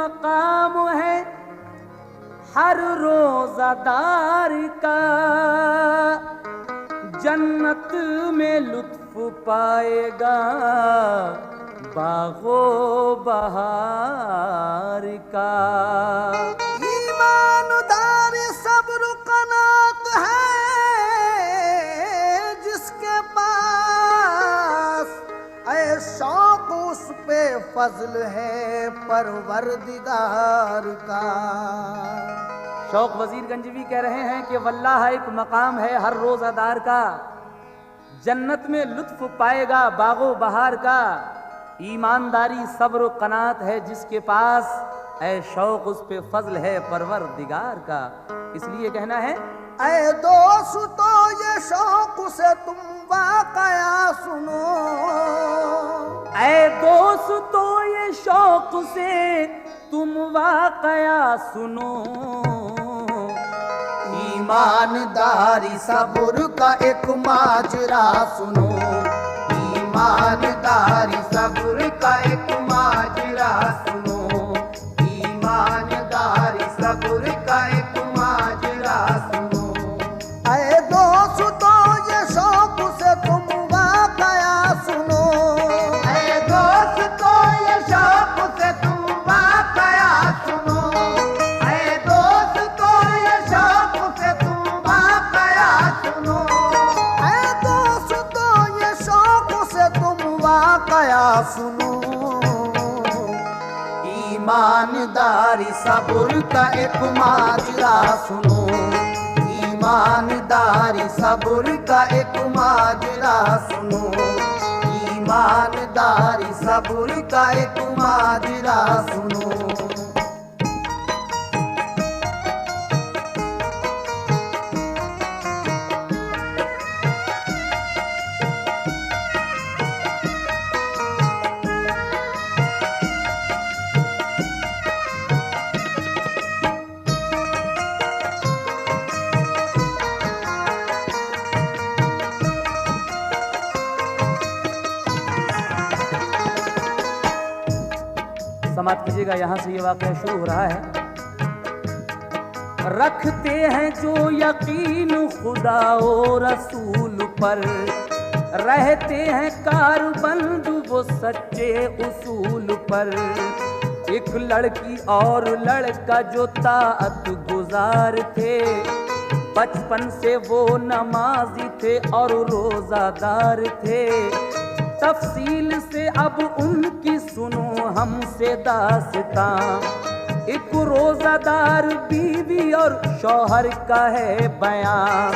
मकाम है हर रोज़ादार का, जन्नत में लुत्फ पाएगा बागो बहार का। ईमानदार सब्र कनात है जिसके पास, ऐ शौक उस पे फजल है परवरदिगार का। शौक वजीर गंजवी कह रहे हैं कि वल्लाह एक मकाम है हर रोज़ादार का, जन्नत में लुत्फ पाएगा बागो बहार का। ईमानदारी सब्र कनात है जिसके पास, ऐ शौक उस पे फजल है परवरदिगार का। इसलिए कहना है ऐ दोस्तों ये शौक से तुम वाकया सुनो, ऐ दोस्तों ये शौक से तुम वाकया सुनो। ईमानदारी सब्र का एक माजरा सुनो, ईमानदारी सब्र का एक माजरा सुनो, ईमानदारी सब्र का एक माजरा सुनो। ऐ दोस्तों ये शौक से तुम वाकया सुनो, ऐ दोस्तों ये शौक से तुम वाकया सुनो, ऐ दोस्तों ये शौक से तुम वाकया सुनो, ऐ दोस्तों ये शौक से तुम वाकया सुनो। ईमानदारी सब्र का एक माजरा सुनो, ईमानदारी सब्र का एक माजरा सुनो, ईमानदारी सब्र का एक माजरा सुनो। समाप्त कीजिएगा, यहां से ये वाक़या शुरू हो रहा है। रखते हैं जो यकीन खुदा और रसूल पर, रहते हैं कारबंद वो सच्चे उसूल पर। एक लड़की और लड़का जो ताअत गुजार थे, बचपन से वो नमाजी थे और रोजादार थे। तफसील से अब उनकी सुनो हमसे दास्तां, एक रोजादार बीवी और शौहर का है बयां।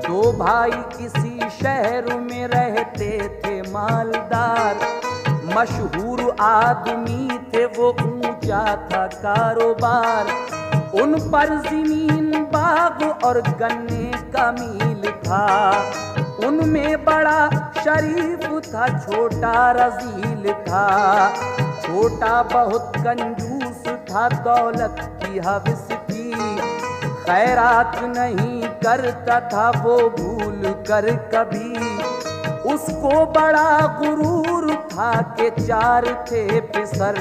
दो भाई किसी शहर में रहते थे मालदार, मशहूर आदमी थे वो, ऊंचा था कारोबार। उन पर जमीन बाग और गन्ने का मील था, उनमें बड़ा शरीफ था छोटा रजील था। छोटा बहुत कंजूस था दौलत की हवस थी, खैरात नहीं करता था वो भूल कर कभी। उसको बड़ा गुरूर था के चार थे पिसर,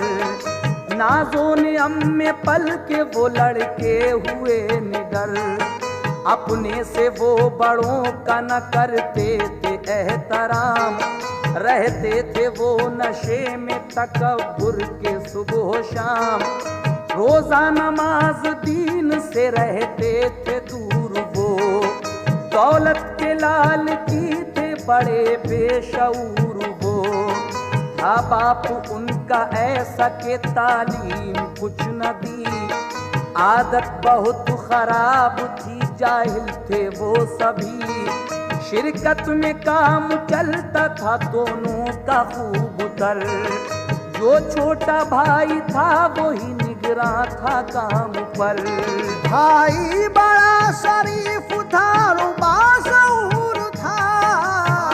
नाज़ो नियम में पल के वो लड़के हुए निडर। अपने से वो बड़ों का न करते थे एहतराम, रहते थे वो नशे में तकब्बुर के सुबह शाम। रोजा नमाज दीन से रहते थे दूर वो, दौलत के लालची थे बड़े बेशऊर वो। था बाप उनका ऐसा के तालीम कुछ न दी, आदत बहुत खराब थी जाहिल थे वो सभी। शिरकत में काम चलता था दोनों का खूब तर, जो छोटा भाई था वही निगरां था काम पर। भाई बड़ा शरीफ था बाशऊर था,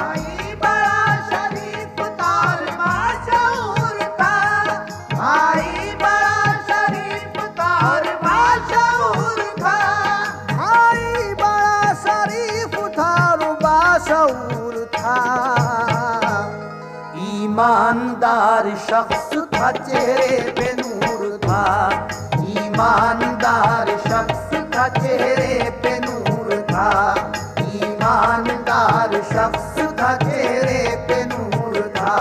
भाई बड़ा शरीफ था बाशऊर था, भाई बड़ा शरीफ था बाशऊर था, भाई बड़ा शरीफ था बाशऊर था। ईमानदार शख्स था चेहरे पे नूर था, था, ईमानदार शख्स था चेहरे पे नूर था, ईमानदार शख्स था चेहरे पे नूर था।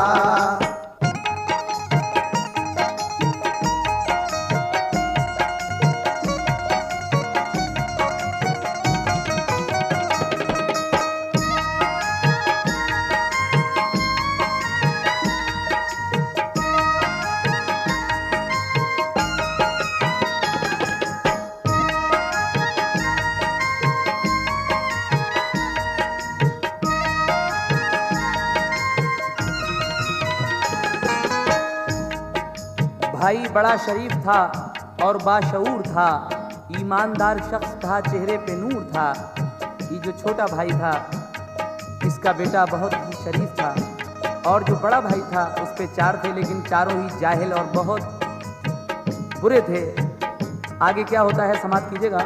भाई बड़ा शरीफ था और बाशऊर था, ईमानदार शख्स था, चेहरे पे नूर था। ये जो छोटा भाई था इसका बेटा बहुत ही शरीफ था, और जो बड़ा भाई था उस पे 4 थे, लेकिन चारों ही जाहिल और बहुत बुरे थे। आगे क्या होता है समाप्त कीजिएगा।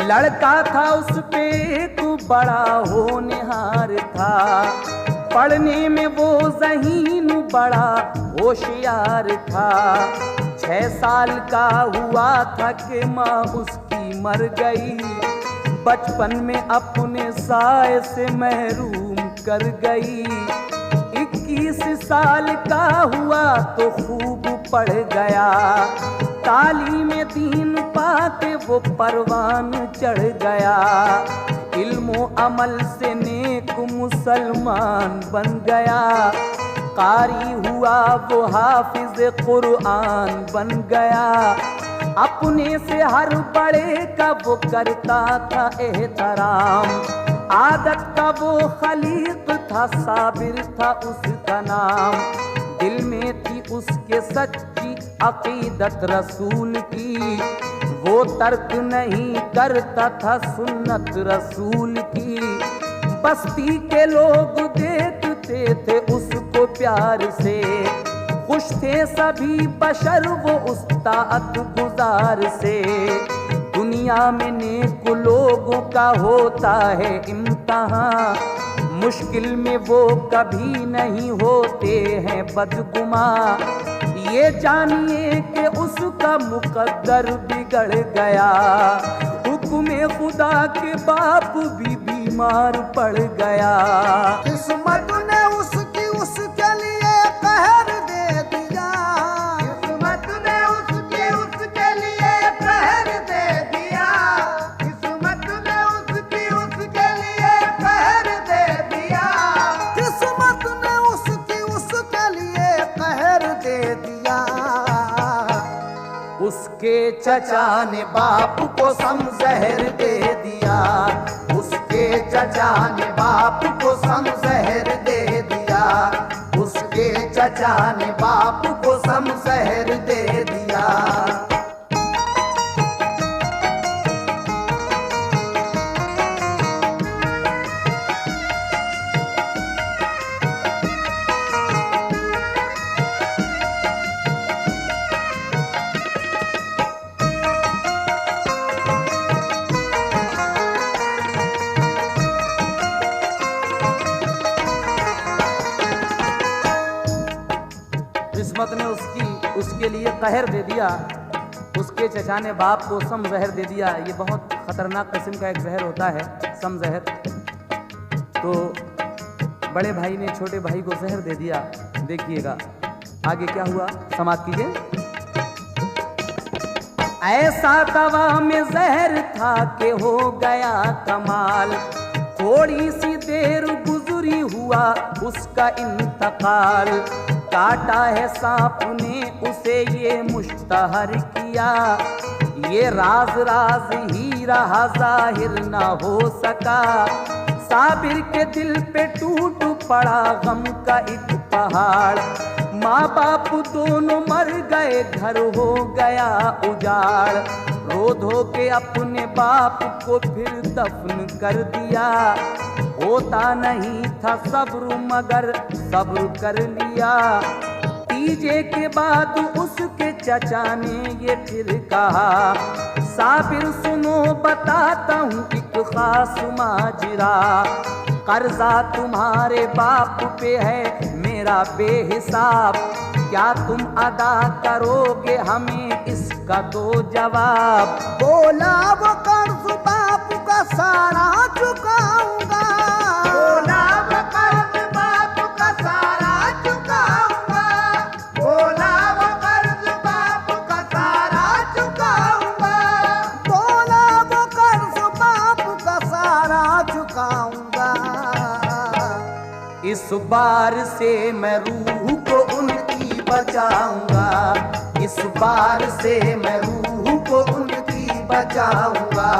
लड़का था उस पे एक बड़ा होनहार था, पढ़ने में वो ज़हीन बड़ा होशियार था। 6 साल का हुआ था कि माँ उसकी मर गई, बचपन में अपने साए से महरूम कर गई। 21 साल का हुआ तो खूब पढ़ गया, तालीम दीन पाके वो परवान चढ़ गया। इल्मो अमल से नेक मुसलमान बन गया, कारी हुआ वो हाफिज कुरान बन गया। अपने से हर बड़े का वो करता था एहतराम, आदत का वो खलीक था, साबिर था उसका नाम। दिल में थी उसके सच्ची अकीदत रसूल की, वो तर्क नहीं करता था सुन्नत रसूल की। बस्ती के लोग देखते थे उसको प्यार से, खुश थे सभी बशर वो उस्ताद गुजार से। दुनिया में नेक लोगों का होता है इम्तिहान, मुश्किल में वो कभी नहीं होते हैं बदगुमा। ये जानिए कि उसका मुकद्दर बिगड़ गया, हुक्म खुदा के बाप भी बीमार पड़ गया। किस्मत ने उसके लिए कहर दे दिया, किस्मत ने उसके लिए कहर दे दिया, किस्मत ने उसके लिए कहर दे दिया, किस्मत ने उसके लिए कहर दे दिया। उसके चचा ने बाप को समजहर दे दिया, उसके चचा ने बाप को समजहर दे दिया, उसके चचा ने बाप को समजहर दे दिया। किस्मत ने उसके लिए कहर दे दिया, उसके चचा ने बाप को सम जहर दे दिया। ये बहुत खतरनाक किस्म का एक जहर होता है, सम जहर। तो बड़े भाई ने छोटे भाई को जहर दे दिया। देखिएगा आगे क्या हुआ, समाप्त कीजिए। ऐसा दवा में जहर था कि हो गया कमाल, थोड़ी सी देर गुजरी हुआ उसका इंतकाल। काटा है सांप ने उसे ये मुश्तहर किया, ये राज राज ही रहा जाहिर ना हो सका। साबिर के दिल पे टूट पड़ा गम का एक पहाड़, माँ बाप दोनों मर गए, घर हो गया उजाड़। रो धो के अपने बाप को फिर दफन कर दिया, होता नहीं था सब्र मगर सब्र कर लिया। तीजे के बाद उसके चचा ने ये फिर कहा, साबिर सुनो बताता हूँ एक खास माजरा। कर्जा तुम्हारे बाप पे है, मेरा मेरा बेहिसाब, क्या तुम अदा करोगे हमें इसका तो जवाब। बोला वो कर्ज बाप का सारा चुकाऊंगा, बोला वो कर्ज बाप का सारा चुकाऊंगा, बोला वो कर्ज बाप का सारा चुकाऊंगा, बोला वो कर्ज बाप का सारा चुकाऊंगा। इस बार से मैं रूह को उनकी बचाऊंगा, इस बार से मैं रूह को उनकी बचाऊंगा,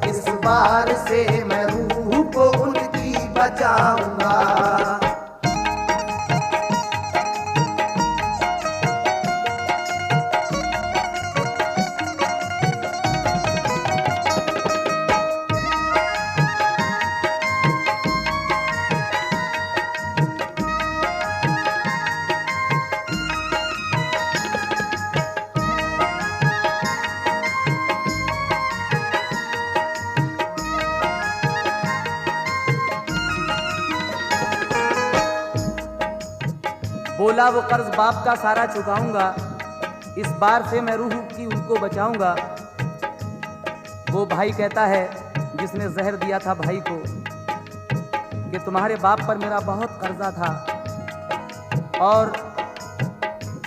इस बार से मैं रूह को उनकी बचाऊंगा। बोला वो कर्ज बाप का सारा चुकाऊंगा, इस बार से मैं रूह की उनको बचाऊंगा। वो भाई कहता है जिसने जहर दिया था भाई को कि तुम्हारे बाप पर मेरा बहुत कर्जा था और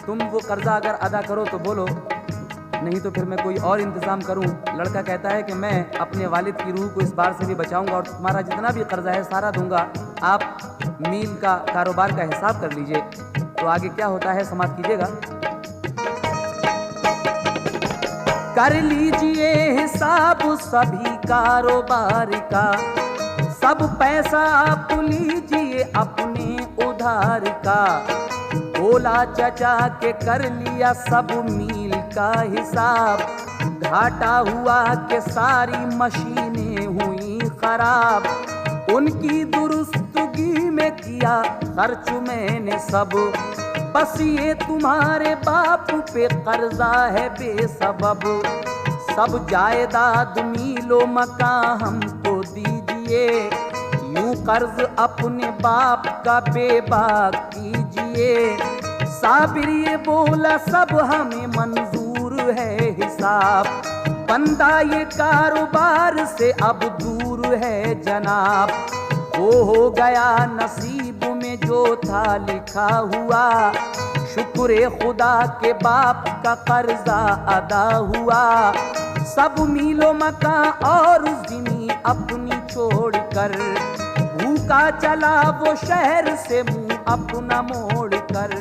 तुम वो कर्जा अगर अदा करो तो बोलो, नहीं तो फिर मैं कोई और इंतजाम करूं। लड़का कहता है कि मैं अपने वालिद की रूह को इस बार से भी बचाऊंगा और तुम्हारा जितना भी कर्जा है सारा दूंगा, आप मील का कारोबार का हिसाब कर लीजिए। तो आगे क्या होता है समाप्त कीजिएगा। कर लीजिए हिसाब सभी कारोबार का, सब पैसा आप लीजिए अपने उधार का। बोला चचा के कर लिया सब मील का हिसाब, घाटा हुआ के सारी मशीनें हुई खराब। उनकी दुरुस्तगी में किया खर्च मैंने सब, बस ये तुम्हारे बाप पे कर्जा है बेसबब। सब जायदाद मीलो मकान हमको दीजिए, यूं कर्ज अपने बाप का बेबाक कीजिए। साबिर ये बोला सब हमें मंजूर है हिसाब, बंदा ये कारोबार से अब दूर है जनाब। वो हो गया नसीब में जो था लिखा हुआ, शुक्र खुदा के बाप का कर्जा अदा हुआ। सब मीलो मकान और ज़मीन अपनी छोड़कर, भूखा चला वो शहर से मुंह अपना मोड़ कर।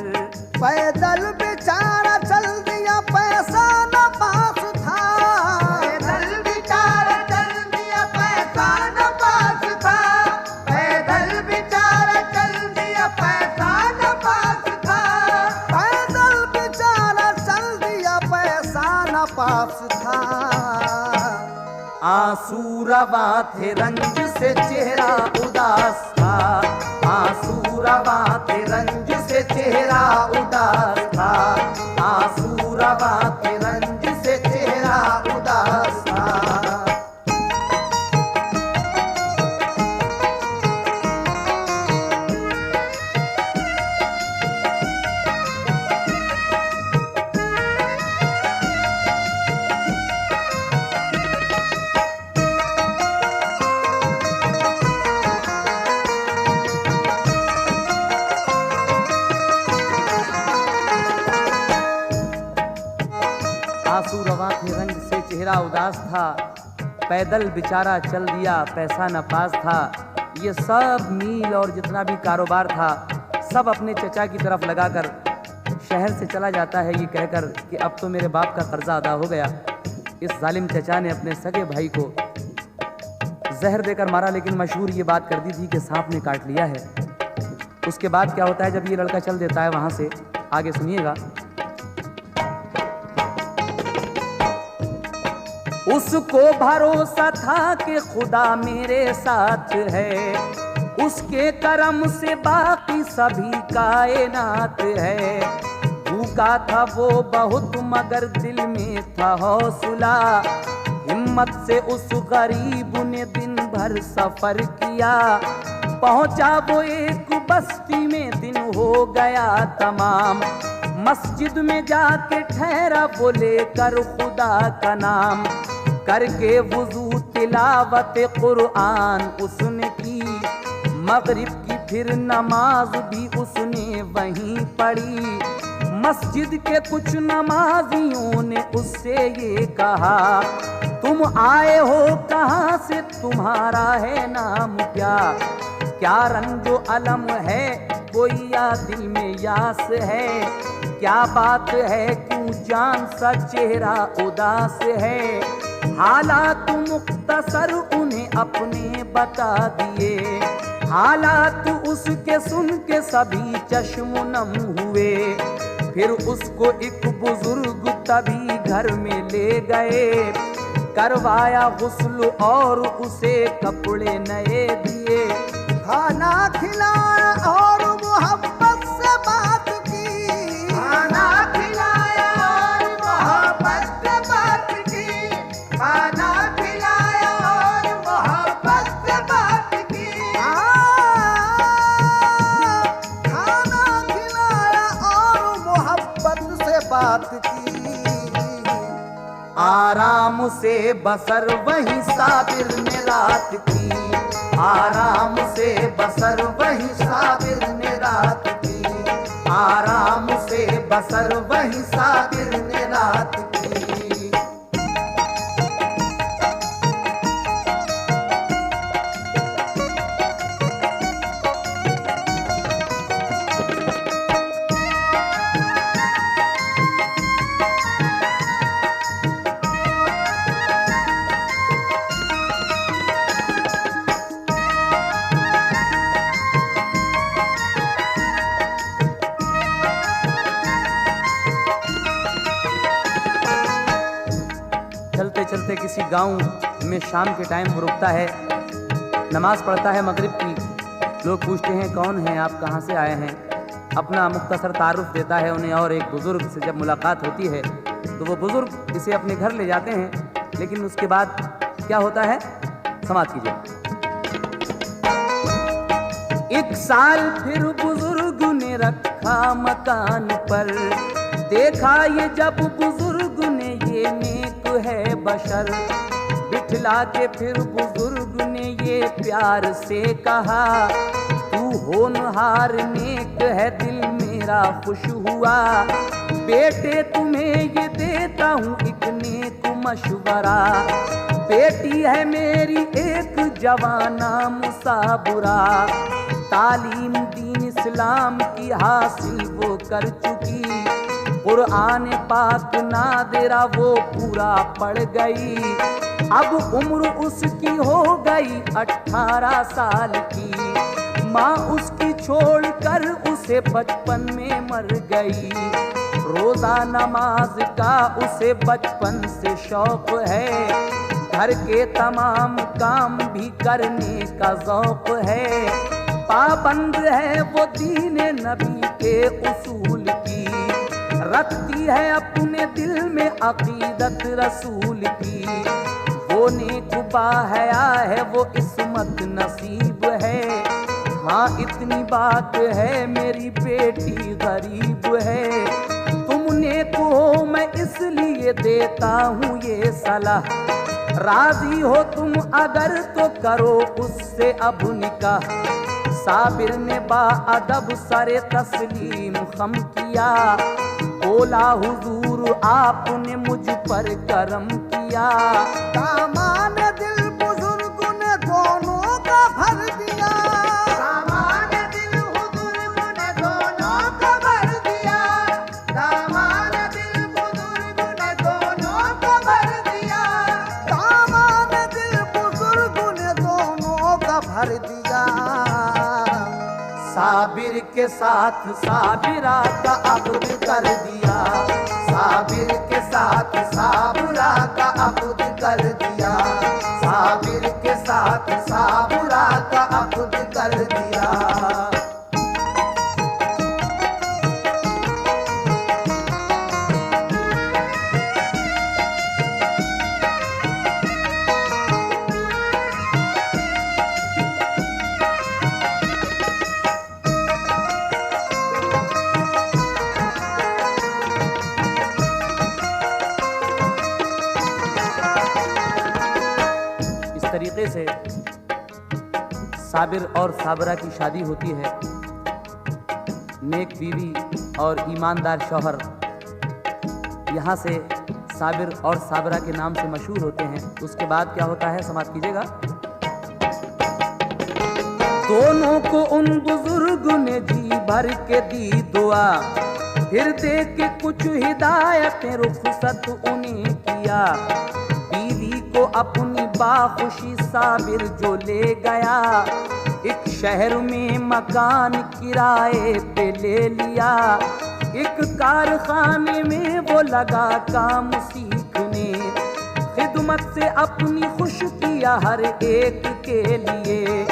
पैदल बेचारा चल दिया पैसा न पास था, पैदल बेचारा चल दिया पैसा न पास था, पैदल बेचारा चल दिया पैसा न पास था, पैदल बेचारा चल दिया पैसा न पास था। आंसू रवा थे रंज से चेहरा उदास था, आंसू रवा थे रंज से चेहरा उदास था, आंसू रवा थे रंज से चेहरा उदास था। आंसू रवा थे रंग से चेहरा उदास था, पैदल बेचारा चल दिया पैसा न पास था। ये सब मील और जितना भी कारोबार था सब अपने चचा की तरफ लगाकर शहर से चला जाता है, ये कहकर कि अब तो मेरे बाप का कर्जा अदा हो गया। इस जालिम चचा ने अपने सगे भाई को जहर देकर मारा, लेकिन मशहूर ये बात कर दी थी कि सांप ने काट लिया है। उसके बाद क्या होता है जब ये लड़का चल देता है वहां से, आगे सुनिएगा। उसको भरोसा था कि खुदा मेरे साथ है, उसके करम से बाकी सभी कायनात है। भूखा था वो बहुत मगर दिल में था हौसला, हिम्मत से उस गरीब ने दिन भर सफर किया। पहुंचा वो एक बस्ती में दिन हो गया तमाम, मस्जिद में जाके ठहरा वो लेकर खुदा का नाम, करके वुजू तिलावत कुरान उसने की, मगरिब की फिर नमाज भी उसने वहीं पढ़ी। मस्जिद के कुछ नमाजियों ने उससे ये कहा, तुम आए हो कहाँ से, तुम्हारा है नाम क्या, क्या रंजो अलम है कोई या दिल में यास है, क्या बात है क्यों जान सा चेहरा उदास है। हालात मुख्तसर उन्हें अपने बता दिए, हालात उसके सुन के सभी चश्म नम हुए। फिर उसको एक बुजुर्ग तभी घर में ले गए, करवाया गुस्ल और उसे कपड़े नए दिए, खाना खिलाया और मोहब्बत से बात की, खाना खिलाया और मोहब्बत से बात की, खाना खिलाया और मोहब्बत से बात की, खाना खिलाया और मोहब्बत से बात की। आराम से बसर वही साबिर ने रात की, आराम से बसर वही साबिर ने रात की, आराम से बसर वही साबिर ने रात की। चलते चलते किसी गांव में शाम के टाइम वो रुकता है, नमाज पढ़ता है मगरिब की। लोग पूछते हैं कौन हैं आप, कहाँ से आए हैं, अपना मुख्तसर तारुफ देता है उन्हें। और एक बुजुर्ग से जब मुलाकात होती है तो वो बुजुर्ग इसे अपने घर ले जाते हैं, लेकिन उसके बाद क्या होता है समाज कीजिए। एक साल फिर बुजुर्ग ने रखा मकान पर, देखा ये जब बुजुर्ग ने ये नेक है बशर, बिठला के फिर बुजुर्ग ने ये प्यार से कहा, तू होनहार नेक है दिल मेरा खुश हुआ, बेटे तुम्हें ये देता हूँ एक नेक मशवरा, बेटी है मेरी एक जवाना मुसाबुरा, तालीम दीन इस्लाम की हासिल वो कर चुकी, कुरान पाक नादिरा वो पूरा पढ़ गई, अब उम्र उसकी हो गई 18 साल की, माँ उसकी छोड़कर उसे बचपन में मर गई, रोजा नमाज का उसे बचपन से शौक है, घर के तमाम काम भी करने का ज़ौक है, पाबंद है वो दीन नबी के उसूल की, रखती है अपने दिल में अकीदत रसूल की, वो नेक बाहया है वो इस्मत नसीब है, हाँ इतनी बात है मेरी बेटी गरीब है, तुम नेक हो मैं इसलिए देता हूँ ये सलाह, राजी हो तुम अगर तो करो उससे अब निकाह। साबिर ने बाअदब सरे तस्लीम खम किया, बोला हुजूर आपने मुझ पर करम किया, सामान दिल बुजुर्ग ने दोनों का भर दिया, सामान दिल बुजुर्ग ने दोनों का भर दिया, सामान दिल बुजुर्ग ने दोनों का भर दिया, सामान दिल बुजुर्ग ने दोनों का भर दिया। साबिर के साथ साबिरा का अब्द कर दिया, साबिर के साथ साबुरा का अब्द कर दिया, साबिर के साथ साबुरा का अब्द कर दिया। तरीके से साबिर और साबरा की शादी होती है। नेक बीवी और ईमानदार शौहर यहाँ से साबिर और साबरा के नाम से मशहूर होते हैं। उसके बाद क्या होता है, समाप्त कीजिएगा। दोनों को उन बुजुर्ग ने जी भर के दी दुआ, फिर दे के कुछ हिदायतें रुखसत उन्हें किया। बीवी को अपनी बाखुशी साबिर जो ले गया, एक शहर में मकान किराए पे ले लिया। एक कारखाने में वो लगा काम सीखने, खिदमत से अपनी खुश किया हर एक के लिए।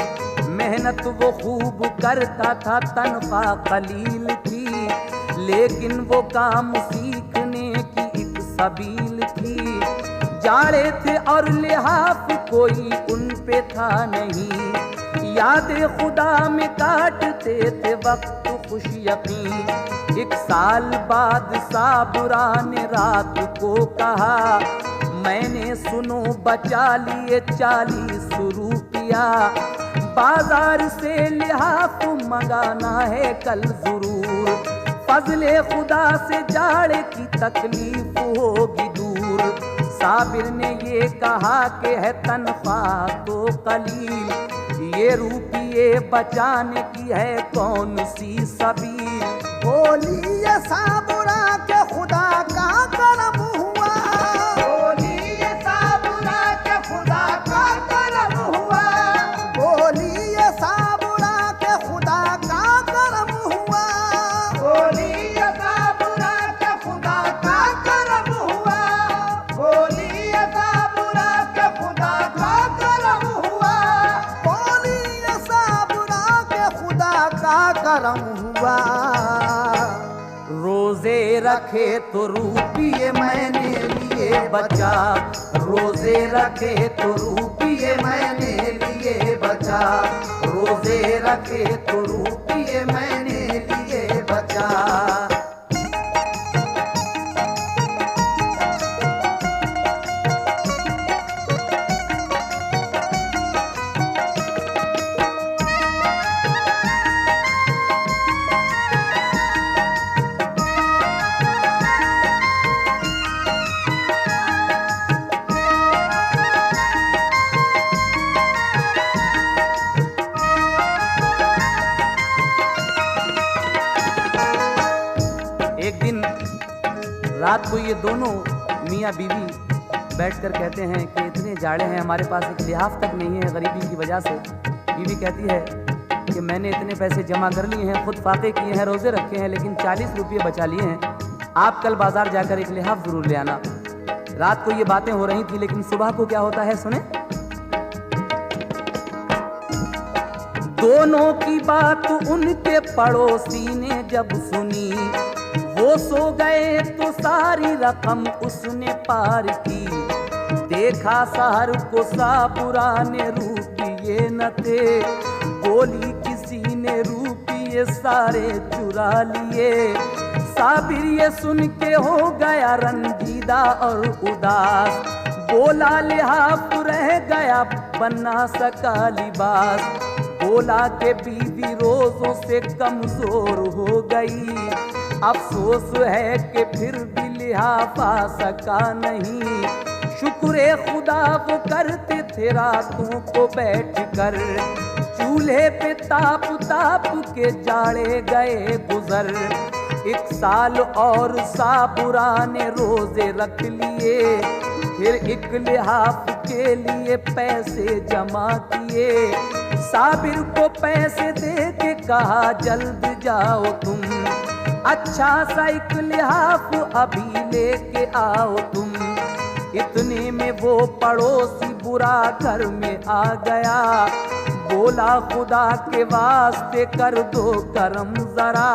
मेहनत वो खूब करता था, तनख्वाह कलील थी, लेकिन वो काम सीखने की एक सबील थी। जाड़े थे और लिहाफ कोई उन पे था नहीं, यादें खुदा में काटते थे वक्त खुश यकीन। एक साल बाद साबुरा ने रात को कहा, मैंने सुनो बचा लिए 40 रुपया, बाजार से लिहाफ मंगाना है कल जरूर। फजले खुदा से जाड़े की तकलीफ होगी दूर। साबिर ने ये कहा कि है तनख्वाह तो कलील, ये रुपये बचाने की है कौन सी सबील। बोलिए साबुरा के खुदा का करम हुआ, बोलिए साबुरा के खुदा का करम हुआ, बोलिए साबुरा के खुदा का करम हुआ, बोलिए साबुरा के खुदा का करम हुआ, बोलिए साबुरा के खुदा का करम हुआ, बोलिए साबुरा के खुदा का करम हुआ। रोजे रखे तो रुपये मैंने लिए बचा, रोजे रखे तो रुपये मैंने लिए बचा, रोजे रखे तो रुपये मैंने लिए बचा। एक दिन रात को ये दोनों मियाँ बीवी बैठकर कहते हैं कि इतने जाड़े हैं, हमारे पास एक लिहाफ तक नहीं है गरीबी की वजह से। बीवी कहती है कि मैंने इतने पैसे जमा कर लिए हैं, खुद फाके किए हैं, रोज़े रखे हैं, लेकिन 40 रुपये बचा लिए हैं। आप कल बाजार जाकर एक लिहाफ ज़रूर ले आना। रात को ये बातें हो रही थी, लेकिन सुबह को क्या होता है सुने। दोनों की बात उनके पड़ोसी ने जब सुनी, वो सो गए तो सारी रकम उसने पार की। देखा शहर को साबुरा ने रुपये न थे, बोली किसी ने रुपये सारे चुरा लिए। साबिर ये सुन के हो गया रंजीदा और उदास, बोला लिहाफ रह गया बना सका लिबास। बोला के बीवी रोजों से कमजोर हो गई, अफसोस है कि फिर भी लिहाफ आ सका नहीं। शुक्र खुदा वो करते थे रातों को बैठ कर, चूल्हे पे ताप ताप के जाड़े गए गुजर। 1 साल और साबुरा ने रोजे रख लिए, फिर एक लिहाफ के लिए पैसे जमा किए। साबिर को पैसे दे के कहा जल्द जाओ तुम, अच्छा सा एक लिहाफ अभी लेके आओ तुम। इतने में वो पड़ोसी बुरा घर में आ गया, बोला खुदा के वास्ते कर दो करम जरा।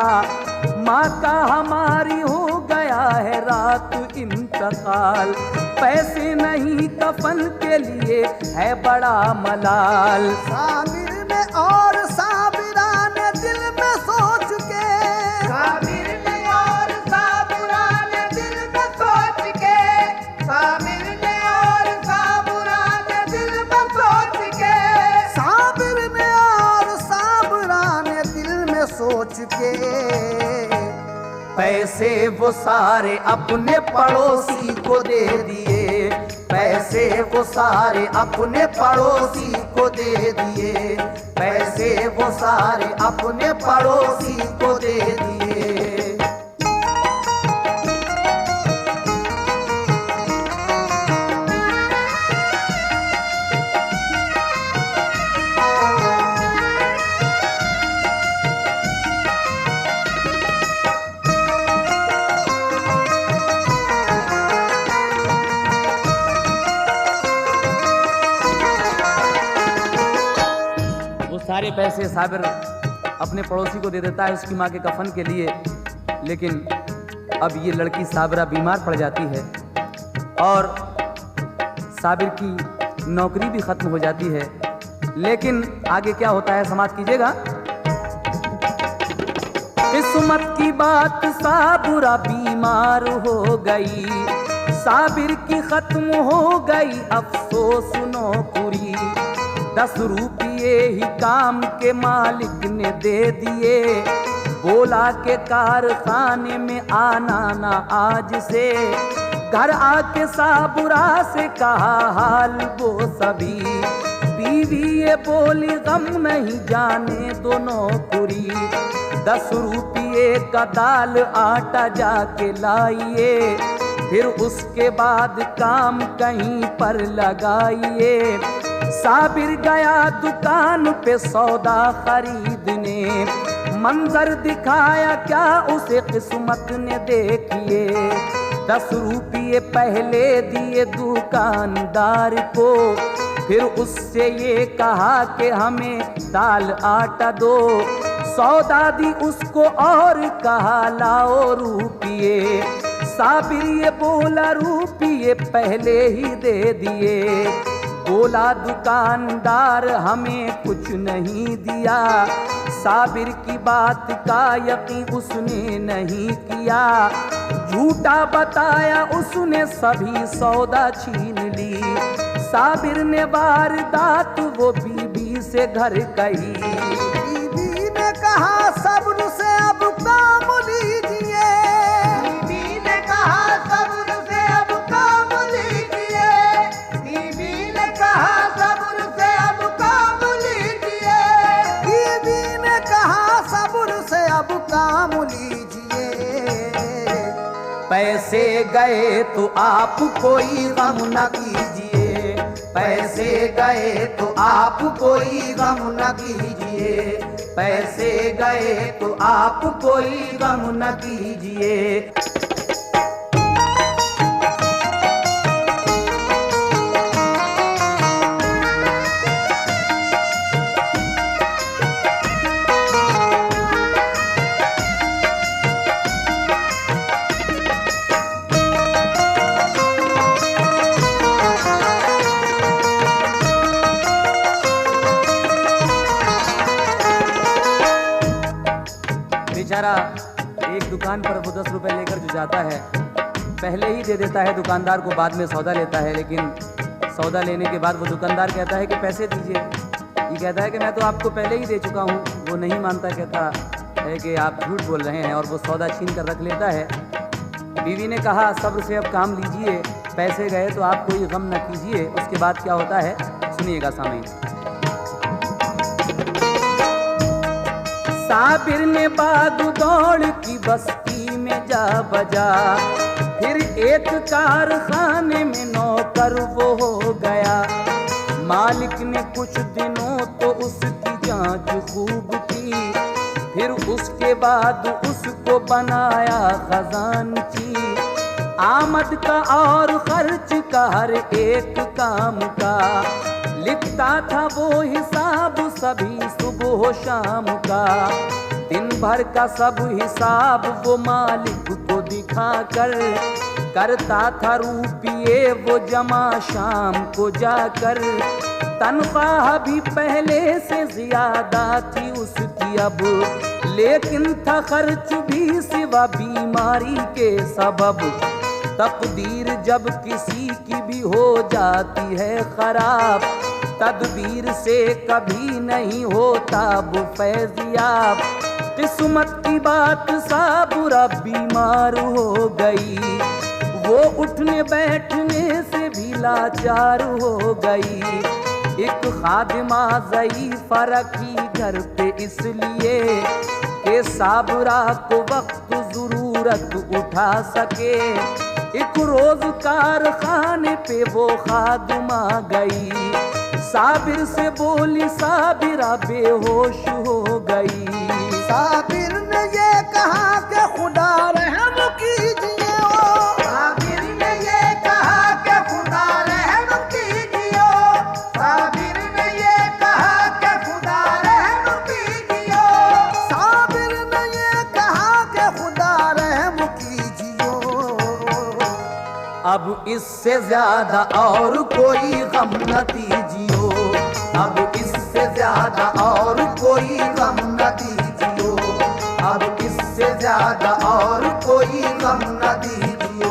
माँ का हमारी हो गया है रात इंतकाल, पैसे नहीं कफन के लिए है बड़ा मलाल। साबिर ने और साबिरा ने दिल में सोच के, साबिर ने और साबिरा ने दिल में सोच के, साबिर ने और साबिरा ने दिल में सोच वो सारे अपने पड़ोसी को दे दिए, पैसे वो सारे अपने पड़ोसी को दे दिए, पैसे वो सारे अपने पड़ोसी को दे दिए। सारे पैसे साबिर अपने पड़ोसी को दे देता है उसकी माँ के कफन के लिए। लेकिन अब ये लड़की साबिरा बीमार पड़ जाती है और साबिर की नौकरी भी खत्म हो जाती है। लेकिन आगे क्या होता है समाप्त कीजिएगा। किस्मत की बात साबिरा बीमार हो गई, साबिर की खत्म हो गई अफसोस नौकरी। 10 रुपये ही काम के मालिक ने दे दिए, बोला के कारखाने में आना ना आज से। घर आके साबुरा से कहा हाल वो सभी, बीवी ये बोली गम नहीं जाने दो नौकरी। 10 रुपये का दाल आटा जाके लाइए, फिर उसके बाद काम कहीं पर लगाइए। साबिर गया दुकान पे सौदा खरीदने, मंजर दिखाया क्या उसे किस्मत ने देखिए। 10 रुपये पहले दिए दुकानदार को, फिर उससे ये कहा कि हमें दाल आटा दो। सौदा दी उसको और कहा लाओ रुपये, साबिर ये बोला रुपये पहले ही दे दिए। बोला दुकानदार हमें कुछ नहीं दिया, साबिर की बात का यकीन उसने नहीं किया। झूठा बताया उसने सभी सौदा छीन ली, साबिर ने वारदात वो बीबी से घर कही। बीबी ने कहा सब्र से अब काम लीजिए, बीबी ने कहा सब्र से अब काम लीजिए, बीबी ने कहा सब्र से अब काम लीजिए, बीबी ने कहा सब्र से अब काम लीजिए। पैसे गए तो आप कोई गम न कीजिए, पैसे गए तो आप कोई गम न कीजिए, पैसे गए तो आप कोई गम न कीजिए। बेचारा एक दुकान पर वो 10 रुपए लेकर जो जाता है, पहले ही दे देता है दुकानदार को, बाद में सौदा लेता है। लेकिन सौदा लेने के बाद वो दुकानदार कहता है कि पैसे दीजिए। ये कहता है कि मैं तो आपको पहले ही दे चुका हूँ। वो नहीं मानता, कहता है कि आप झूठ बोल रहे हैं, और वो सौदा छीन कर रख लेता है। बीवी ने कहा सब्र से अब काम लीजिए, पैसे गए तो आप कोई गम न कीजिए। उसके बाद क्या होता है सुनिएगा सामीन। साबिर ने बाग दौड़ की बस्ती में जा बजा, फिर एक कारखाने में नौकर वो हो गया। मालिक ने कुछ दिनों तो उसकी जांच खूब की, फिर उसके बाद उसको बनाया खजानची। आमद का और खर्च का हर एक काम का लिखता था वो हिसाब सभी सुबह शाम का। दिन भर का सब हिसाब वो मालिक को दिखा कर करता था रुपये वो जमा शाम को जाकर। तनख्वाह भी पहले से ज्यादा थी उसकी अब, लेकिन था खर्च भी सिवा बीमारी के सबब। तकदीर जब किसी की भी हो जाती है खराब, तदबीर से कभी नहीं होता वो फैज़याब। किस्मत की बात साबुरा बीमार हो गई, वो उठने बैठने से भी लाचार हो गई। एक खादिमा ज़ईफ़ा रखी घर पे इसलिए कि साबुरा को वक्त ज़रूरत उठा सके। एक रोज कारखाने पे वो खादिमा गई, साबिर से बोली साबिरा बेहोश हो गई। साबिर ने ये कहा कि खुदा रहम कीजिए, साबिर ने ये कहा कि खुदा रहम कीजिए, साबिर ने ये कहा कि खुदा रहम कीजिए, साबिर ने ये कहा कि खुदा रहम कीजिए। अब इससे ज्यादा और कोई गम न दीजियो, अब इससे ज्यादा और कोई गम न दीजियो, अब इससे ज्यादा और कोई गम न दीजियो।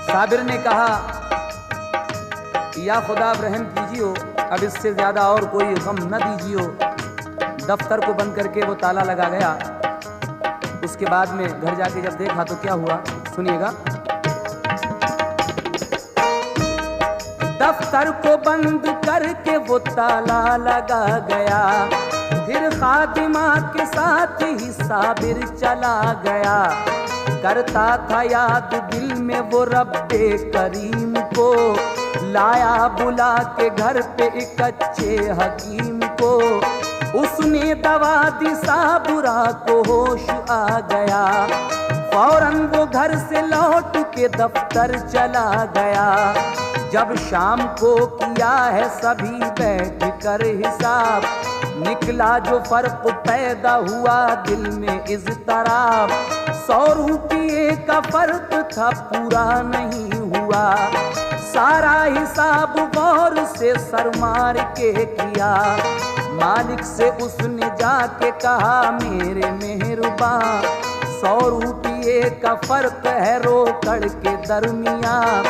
साबिर ने कहा, या खुदा आप रहम कीजियो, अब इससे ज्यादा और कोई गम न दीजियो। दफ्तर को बंद करके वो ताला लगा गया। उसके बाद में घर जाके जब देखा तो क्या हुआ, सुनिएगा। दफ्तर को बंद करके वो ताला लगा गया, फिर खादिमा के साथ ही साबिर चला गया। करता था याद दिल में वो रब्बे करीम को, लाया बुला के घर पे एक अच्छे हकीम को। उसने दवा दी साबुरा को होश आ गया, फौरन वो घर से लौट के दफ्तर चला गया। जब शाम को किया है सभी बैठ कर हिसाब, निकला जो फर्क पैदा हुआ दिल में इज़्तिराब। 100 रुपये का फर्क था पूरा नहीं हुआ, सारा हिसाब गौर से सर मार के किया। मालिक से उसने जाके कहा, मेरे मेहरबान 100 रुपये का फर्क है रोकड़ के दरमियान।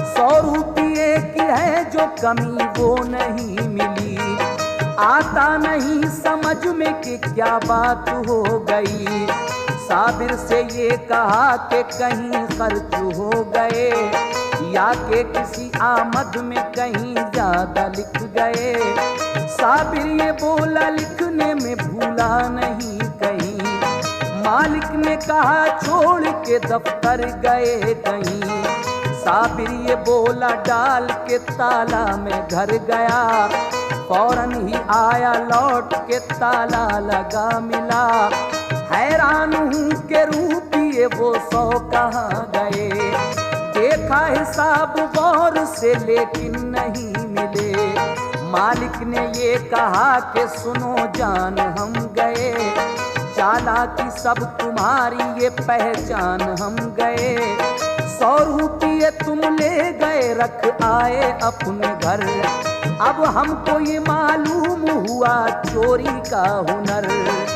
100 रुपये की है जो कमी वो नहीं मिली, आता नहीं समझ में कि क्या बात हो गई। साबिर से ये कहा कि कहीं खर्च हो गए, या के किसी आमद में कहीं ज्यादा लिख गए। साबिर ये बोला, लिखने में भूला नहीं कहीं। मालिक ने कहा, छोड़ के दफ्तर गए कहीं। साबिर ये बोला, डाल के ताला में घर गया। फौरन ही आया लौट के ताला लगा मिला। हैरान हूँ के रुपये वो 100 कहाँ गए। देखा हिसाब गौर से लेकिन नहीं मिले। मालिक ने ये कहा कि सुनो जान हम गए, चालाकी सब तुम्हारी ये पहचान हम गए। 100 रुपये तुम ले गए रख आए अपने घर, अब हमको ये मालूम हुआ चोरी का हुनर।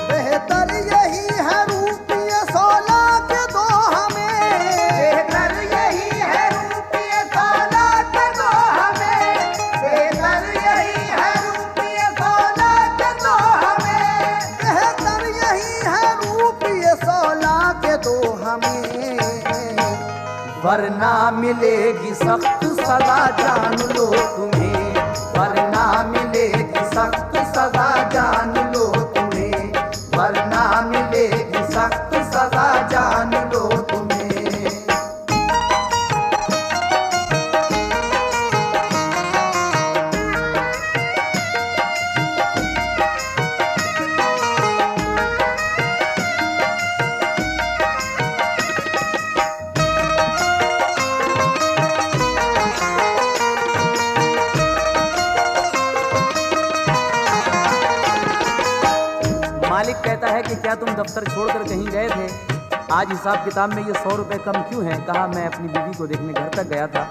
बेहतर यही है रुपये 16 के दो हमें, बेहतर यही है रुपये 16 के दो हमें, बेहतर यही है रुपये 16 के दो हमें, बेहतर यही है रुपये 16 के दो हमें। वरना मिलेगी सख्त सजा जान लो तुम्हें, वरना मिलेगी सख्त सजा जान लो तुम्हें, वरना मिलेगी सख्त सजा जान लो तुम्हें। मालिक कहता है कि क्या तुम दफ्तर छोड़कर कहीं गए थे, आज हिसाब किताब में ये 100 रुपये कम क्यों हैं? कहा मैं अपनी बीवी को देखने घर तक गया था,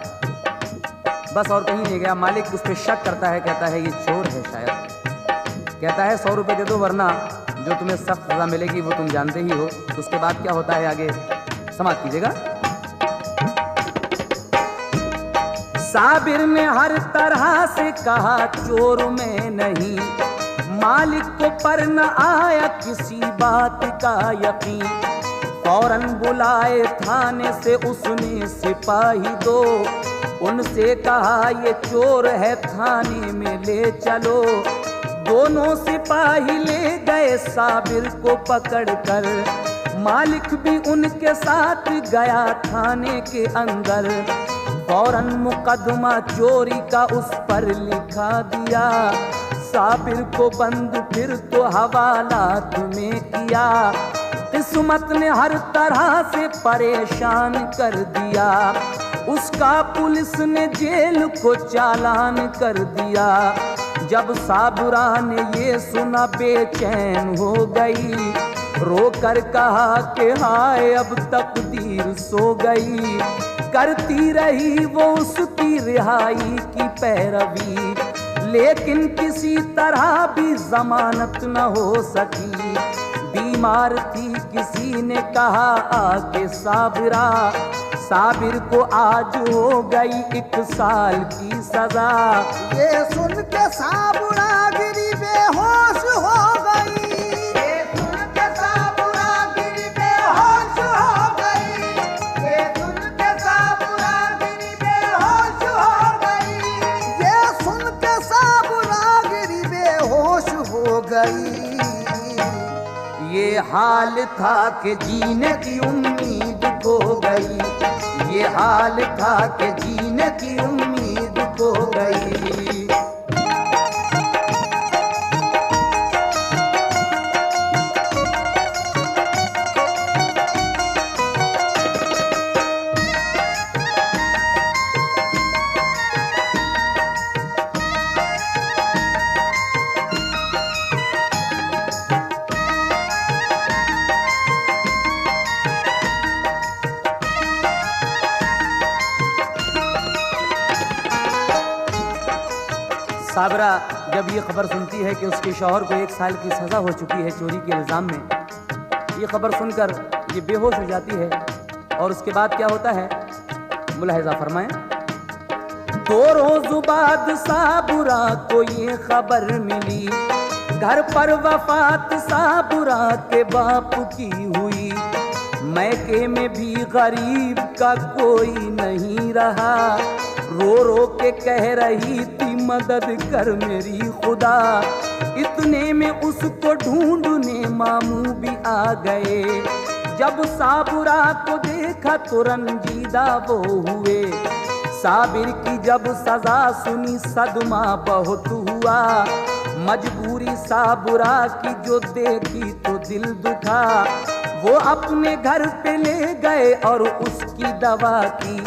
बस और कहीं नहीं गया। मालिक उस पर शक करता है, कहता है ये चोर है शायद। कहता है 100 रुपये दे दो वरना जो तुम्हें सख्त सजा मिलेगी वो तुम जानते ही हो। तो उसके बाद क्या होता है आगे समाप्त कीजिएगा। साबिर ने हर तरह से कहा चोर में नहीं, मालिक को पर न आया किसी बात का यकीन। फौरन बुलाए थाने से उसने सिपाही दो, उनसे कहा ये चोर है थाने में ले चलो। दोनों सिपाही ले गए साबिर को पकड़कर, मालिक भी उनके साथ गया थाने के अंदर। फौरन मुकदमा चोरी का उस पर लिखा दिया, साबिर को बंद फिर तो हवालात में किया। किस्मत ने हर तरह से परेशान कर दिया, उसका पुलिस ने जेल को चालान कर दिया। जब साबुरा ने ये सुना बेचैन हो गई, रो कर कहा कि हाय अब तकदीर सो गई। करती रही वो उसकी रिहाई की पैरवी, लेकिन किसी तरह भी जमानत न हो सकी। बीमार थी किसी ने कहा आके साबिरा, साबिर को आज हो गई 1 साल की सजा। ये सुन के साबुरा गिरी बेहोश हो गई, ये सुन के साबुरा गिरी बेहोश हो गई, ये सुन के साबुरा गिरी बेहोश हो गई, ये सुन के साबुरा गिरी बेहोश हो गई। ये हाल था कि जीने की उम्मीद खो गई, ये हाल था कि जीने की उम्मीद खो गई। साबरा जब ये खबर सुनती है कि उसके शौहर को 1 साल की सज़ा हो चुकी है चोरी के इल्ज़ाम में, ये खबर सुनकर ये बेहोश हो जाती है। और उसके बाद क्या होता है मुलाहिज़ा फरमाएं। 2 रोज़ बाद साबुरा को ये खबर मिली, घर पर वफात साबुरा के बाप की हुई। मैके में भी गरीब का कोई नहीं रहा, रो रो के कह रही थी मदद कर मेरी खुदा। इतने में उसको ढूंढने मामू भी आ गए, जब साबुरा को देखा तो रंजीदा वो हुए। साबिर की जब सजा सुनी सदमा बहुत हुआ, मजबूरी साबुरा की जो देखी तो दिल दुखा। वो अपने घर पे ले गए और उसकी दवा की,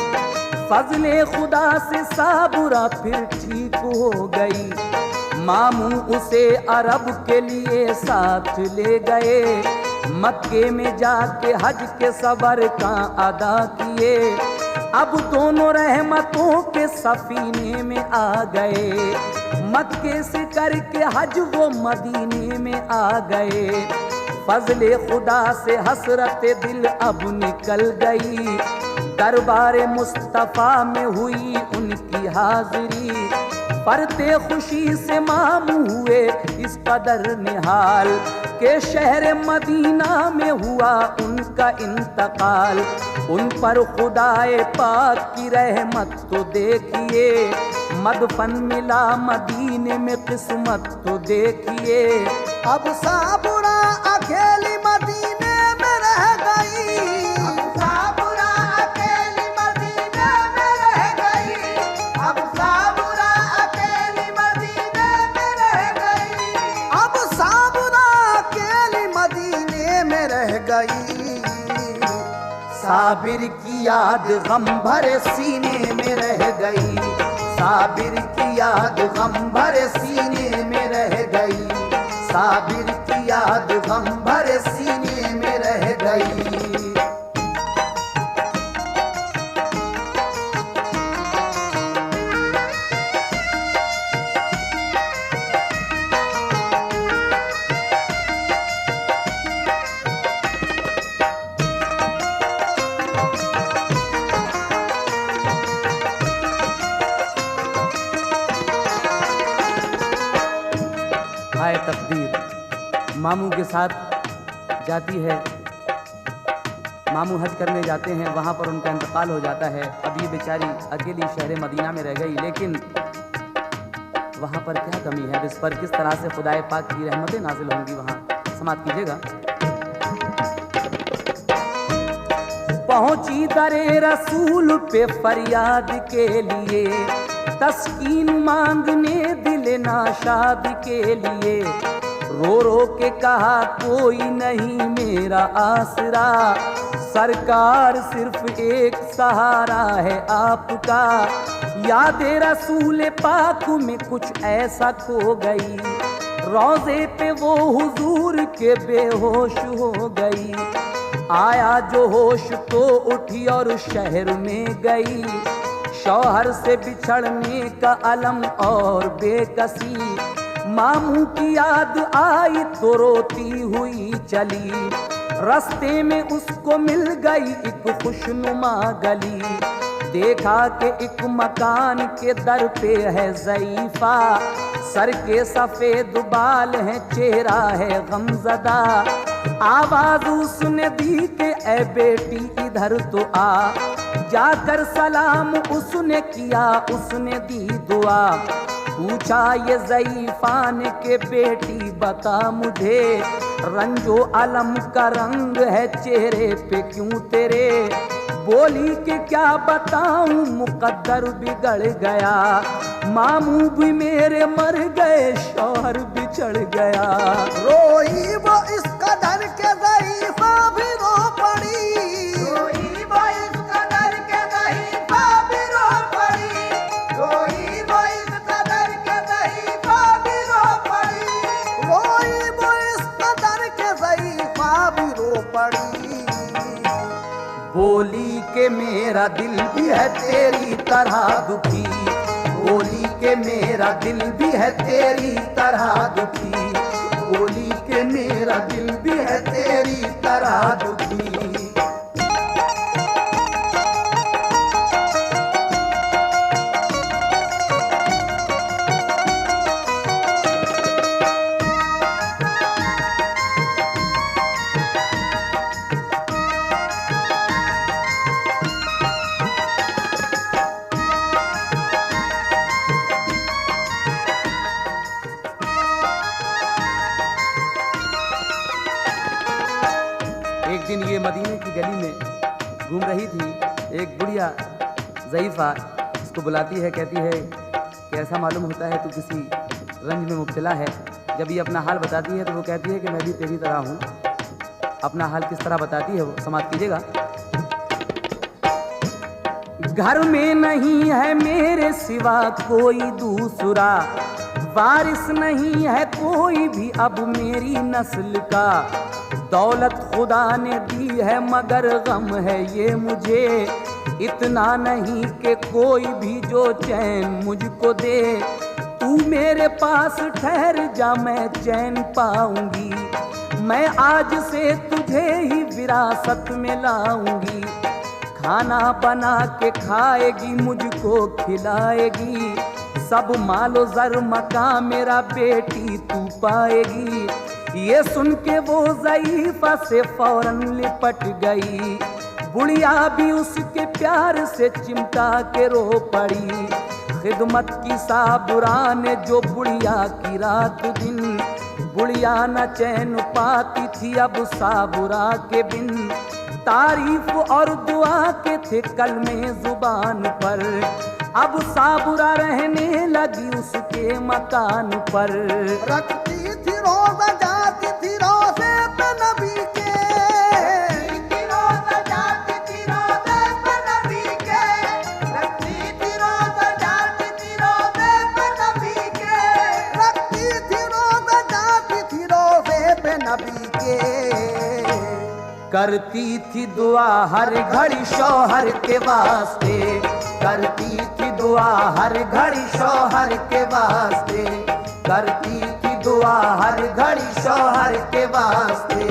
फजले खुदा से साबुरा फिर ठीक हो गई। मामू उसे अरब के लिए साथ ले गए, मक्के में जाके हज के सबर का अदा किए। अब दोनों रहमतों के सफीने में आ गए, मक्के से करके हज वो मदीने में आ गए। फजले खुदा से हसरत दिल अब निकल गई, दरबारे मुस्तफा में हुई उनकी हाजिरी। परते खुशी से मामू हुए इस कदर निहाल, के शहर मदीना में हुआ उनका इंतकाल। उन पर खुदाए पाक की रहमत तो देखिए, मदफन मिला मदीने में किस्मत तो देखिए। अब साबुरा अकेली मदीने में रह गई, अब साबुरा अकेली मदीने में रह गई, अब साबुरा अकेली मदीने में रह गई, अब साबुरा अकेली मदीने में रह गई। साबिर की याद गम भरे सीने में रह गई, साबिर की याद गम भरे सीने में रह गई, साबिर की याद गम जाए तकदीर। मामू के साथ जाती है, मामू हज करने जाते हैं, वहाँ पर उनका इंतकाल हो जाता है। अब ये बेचारी अकेली शहर मदीना में रह गई, लेकिन वहाँ पर क्या कमी है, इस पर किस तरह से खुदाए पाक की रहमतें नाजिल होंगी, वहाँ समाप्त कीजिएगा। पहुंची दरे रसूल पे फरियाद के लिए, तस्कीन मांगने दिल नाशाद के लिए। रो रो के कहा कोई नहीं मेरा आसरा, सरकार सिर्फ एक सहारा है आपका। याद रसूल पाक में कुछ ऐसा खो गई, रोज़े पे वो हुजूर के बेहोश हो गई। आया जो होश तो उठी और शहर में गई, शौहर से बिछड़ने का अलम और बेकसी। मामू की याद आई तो रोती हुई चली, रास्ते में उसको मिल गई एक खुशनुमा गली। देखा कि एक मकान के दर पे है ज़ईफ़ा, सर के सफेद बाल हैं, चेहरा है गमज़दा। आवाज उसने दी कि ए बेटी इधर तो आ, जाकर सलाम उसने किया, उसने दी दुआ। पूछा ये ज़ईफ़ान के बेटी बता मुझे, रंजो अलम का रंग है चेहरे पे क्यों तेरे। बोली कि क्या बताऊं मुकद्दर बिगड़ गया, मामू भी मेरे मर गए, शौहर बिछड़ गया। रोई वो इस कदर के ज़ईफ़ा भी रो पड़ी, रोई वो इस कदर के ज़ईफ़ा भी रो पड़ी, रोई वो इस कदर के ज़ईफ़ा भी रो पड़ी, रोई वो इस कदर के ज़ईफ़ा भी रो पड़ी। बोली के मेरा दिल भी है तेरी तरह दुखी, बोली के मेरा दिल भी है तेरी तरह दुखी, बोली के मेरा दिल भी है तेरी तरह दुखी। एक दिन ये मदीने की गली में घूम रही थी, एक बुढ़िया ज़ईफ़ा इसको बुलाती है, कहती है कि ऐसा मालूम होता है तू किसी रंज में मुब्तला है। जब ये अपना हाल बताती है तो वो कहती है कि मैं भी तेरी तरह हूँ। अपना हाल किस तरह बताती है वो समाप्त कीजिएगा। घर में नहीं है मेरे सिवा कोई दूसरा, वारिस नहीं है कोई भी अब मेरी नस्ल का। दौलत खुदा ने दी है मगर गम है ये मुझे, इतना नहीं कि कोई भी जो चैन मुझको दे। तू मेरे पास ठहर जा मैं चैन पाऊंगी, मैं आज से तुझे ही विरासत में लाऊंगी। खाना बना के खाएगी मुझको खिलाएगी, सब मालो जर मका मेरा बेटी तू पाएगी। ये सुन के वो ज़ईफ़ा से फौरन लिपट गई, बुढ़िया भी उसके प्यार से चिमटा के रो पड़ी। खिदमत की साबुरा ने जो बुढ़िया की रात दिन, बुढ़िया न चैन पाती थी अब साबुरा के बिन। तारीफ और दुआ के थे कलमे जुबान पर, अब साबुरा रहने लगी उसके मकान पर। रखती थी रोज़ा जाती थी रोज़े पे नबी के, रखती थी रोज़ा जाती थी रोज़े पे नबी के, रखती थी रोज़ा जाती थी रोज़े पे नबी के, रखती थी रोज़ा जाती थी रोज़े पे नबी के। करती थी दुआ हर घड़ी शौहर के वास्ते, करती थी दुआ हर घड़ी शौहर के वास्ते, करती थी दुआ हर घड़ी शौहर के वास्ते।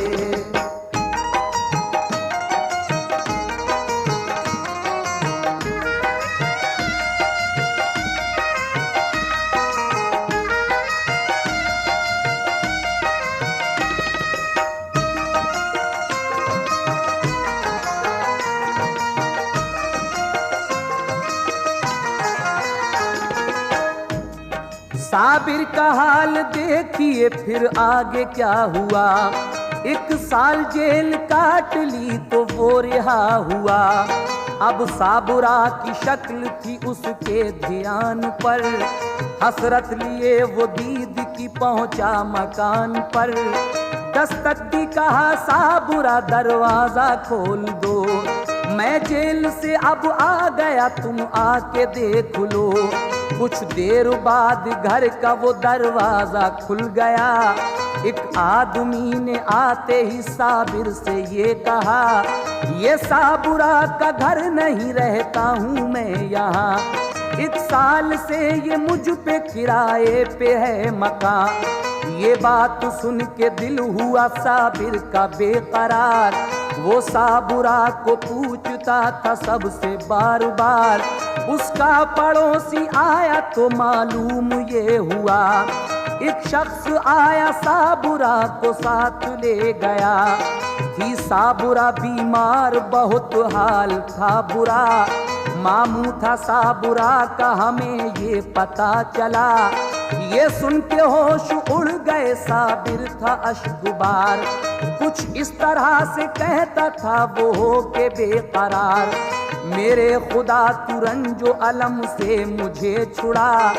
साबिर का हाल देखिए फिर आगे क्या हुआ। 1 साल जेल काट ली तो वो रिहा हुआ। अब साबुरा की शक्ल थी उसके ध्यान पर, हसरत लिए वो दीद की पहुंचा मकान पर। दस्तक दी कहा साबुरा दरवाजा खोल दो, मैं जेल से अब आ गया तुम आके देख लो। कुछ देर बाद घर का वो दरवाजा खुल गया। एक आदमी ने आते ही साबिर से ये कहा, ये साबुरा का घर नहीं रहता हूँ मैं यहाँ। 1 साल से ये मुझ पे किराए पे है मकान। ये बात सुन के दिल हुआ साबिर का बेकरार। वो साबुरा को पूछता था सबसे बार बार। उसका पड़ोसी आया तो मालूम ये हुआ, एक शख्स आया साबुरा को साथ ले गया। थी साबुरा बीमार बहुत हाल था बुरा, मामू था साबुरा का हमें ये पता चला। ये सुन के होश उड़ गए साबिर था अश्कबार। कुछ इस तरह से कहता था वो हो के बेकरार, मेरे खुदा तू रंजो अलम से मुझे छुड़ा।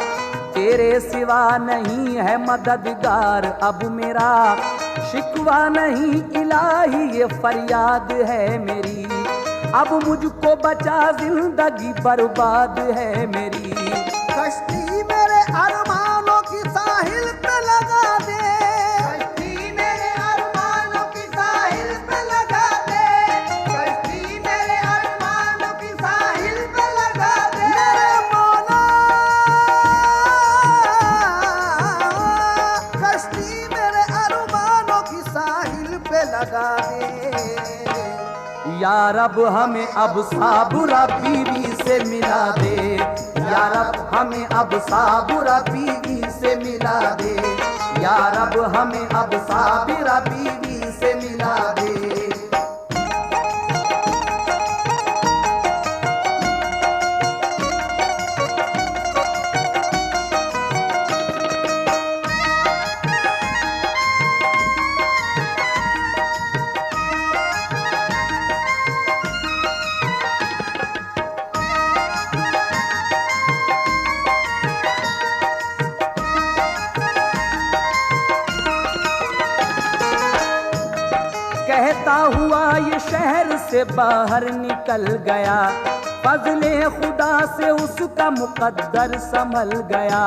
तेरे सिवा नहीं है मददगार अब मेरा, शिकवा नहीं इलाही ये फरियाद है मेरी। अब मुझको बचा जिंदगी बर्बाद है मेरी। कश्ती मेरे अरमानों की साहिल पे लगा दे, कश्ती मेरे अरमानों की साहिल पे लगा दे, कश्ती मेरे अरमानों की साहिल पे लगा दे। मेरे मौला कश्ती मेरे अरमानों की साहिल पे लगा दे। या रब हमें अब साबुरा बीवी से मिला दे, या रब हमें अब साबुरा बीवी से मिला दे, या रब हमें अब साबिरा बीवी से मिला दे। कहता हुआ ये शहर से बाहर निकल गया, फजले खुदा से उसका मुकद्दर संभल गया।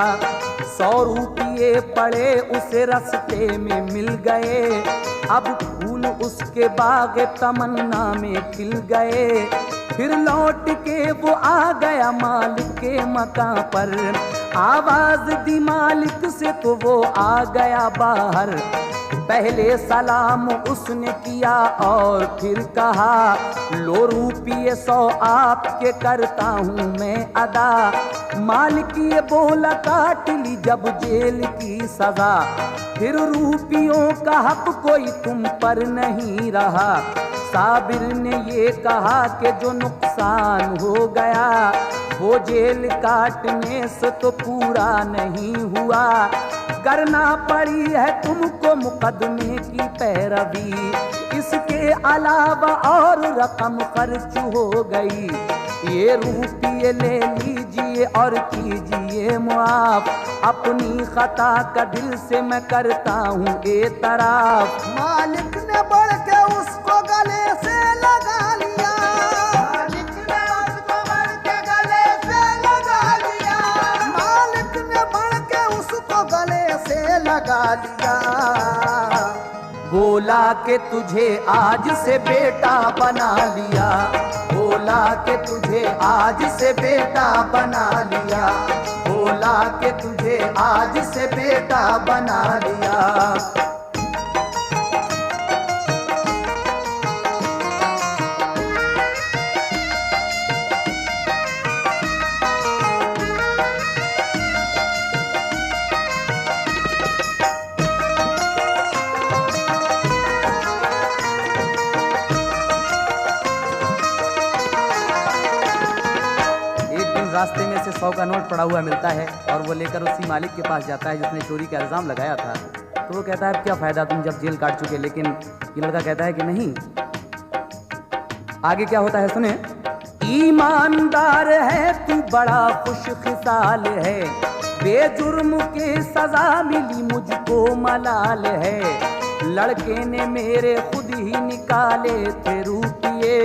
100 रुपये पड़े उसे रास्ते में मिल गए, अब फूल उसके बाग तमन्ना में खिल गए। फिर लौट के वो आ गया मालिक के मकान पर, आवाज दी मालिक से तो वो आ गया बाहर। पहले सलाम उसने किया और फिर कहा, लो रुपये 100 आपके करता हूँ मैं अदा। मालिक ये बोला काट ली जब जेल की सजा, फिर रुपयों का हक कोई तुम पर नहीं रहा। साबिर ने ये कहा कि जो नुकसान हो गया वो जेल काटने से तो पूरा नहीं हुआ, करना पड़ी है तुमको मुकदमे की पैरवी। इसके अलावा और रकम खर्च हो गई, ये रुपये ले लीजिए और कीजिए मुआफ। अपनी खता का दिल से मैं करता हूँ एतराफ। मालिक ने बढ़ के उसको गले से लगा लिया, मालिक ने उसको बढ़ के गले से लगा लिया, मालिक ने बढ़ के उसको गले से लगा लिया। बोला कि तुझे आज से बेटा बना लिया, बोला कि तुझे आज से बेटा बना लिया, बोला कि तुझे आज से बेटा बना लिया। लेकिन रास्ते में से 100 का नोट पड़ा हुआ मिलता है और वो लेकर उसी मालिक के पास जाता है जिसने चोरी का इल्ज़ाम लगाया था। तो वो कहता है अब क्या फ़ायदा, तुम जब जेल काट चुके। लेकिन ये लड़का कहता है कि नहीं। आगे क्या होता है सुने। ईमानदार है तू बड़ा खुशखिसाल है, बेजुर्म के सजा मिली मुझको मलाल है। लड़के ने मेरे खुद ही निकाले थे रुपये,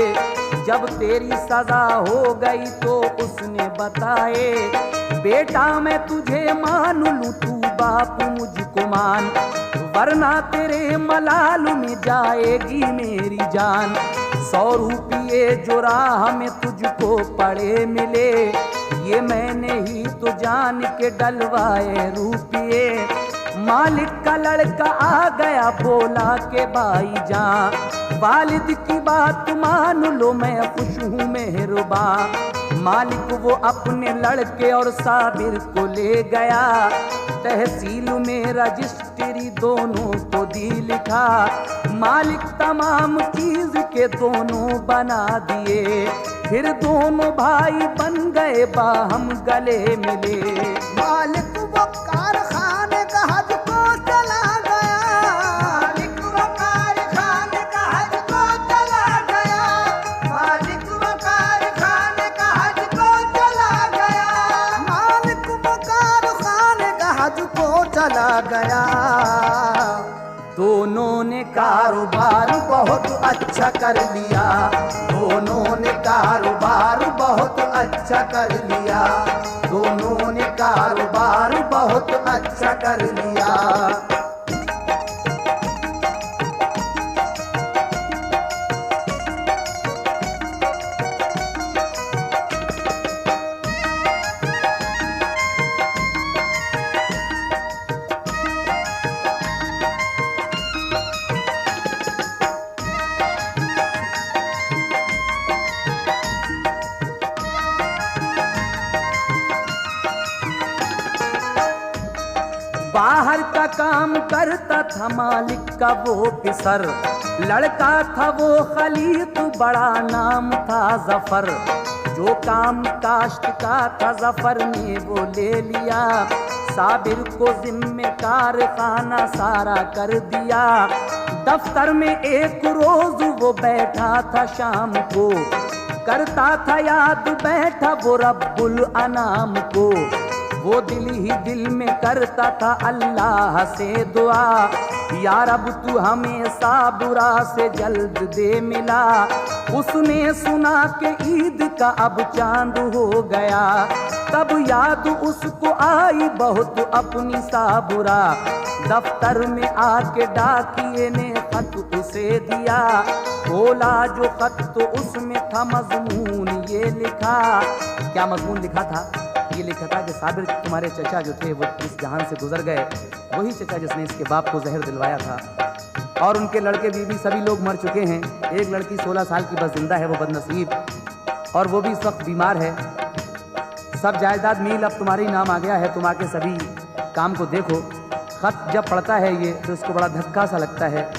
जब तेरी सजा हो गई तो उसने बताए। बेटा मैं तुझे मान लूं तू बाप मुझको मान, वरना तेरे मलाल में जाएगी मेरी जान। 100 रुपये जो राह में तुझको पड़े मिले, ये मैंने ही तो जान के डलवाए रुपये। मालिक का लड़का आ गया बोला के भाईजान, वालिद की बात मान लो मैं खुश हूँ मेहरबान। मालिक वो अपने लड़के और साबिर को ले गया, तहसील में रजिस्ट्री दोनों को दी लिखा। मालिक तमाम चीज के दोनों बना दिए, फिर दोनों भाई बन गए बाहम गले मिले। मालिक वो कारखाने का हज को चला गया, मालिक वो कारखाने का हज को चला गया, मालिक वो कारखाने का हज को चला गया, मालिक वो कारखाने का हज को चला गया। दोनों ने कारोबार बहुत अच्छा कर लिया, दोनों ने कारोबार बहुत अच्छा कर लिया, दोनों ने कारोबार बहुत अच्छा कर लिया। बाहर का काम करता था मालिक का वो पिसर, लड़का था वो खलीत बड़ा नाम था जफर। जो काम काश्त का था जफर ने वो ले लिया, साबिर को जिम्मेदार खाना सारा कर दिया। दफ्तर में एक रोज वो बैठा था शाम को, करता था याद बैठा वो रब्बुल अनाम को। वो दिल ही दिल में करता था अल्लाह से दुआ, या रब तू हमेशा बुरा से जल्द दे मिला। उसने सुना कि ईद का अब चांद हो गया, तब याद उसको आई बहुत अपनी सा बुरा। दफ्तर में आके डाकिए ने खत उसे दिया, बोला जो खत तो उसमें था मजमून ये लिखा। क्या मजमून लिखा था? ये लिखा था कि साबिर तुम्हारे चचा जो थे वो इस जहान से गुजर गए, वही चचा जिसने इसके बाप को जहर दिलवाया था। और उनके लड़के बीवी सभी लोग मर चुके हैं। एक लड़की 16 साल की बस जिंदा है, वो बदनसीब, और वो भी इस वक्त बीमार है। सब जायदाद मील अब तुम्हारे नाम आ गया है, तुम आके सभी काम को देखो। खत जब पढ़ता है ये तो उसको बड़ा धक्का सा लगता है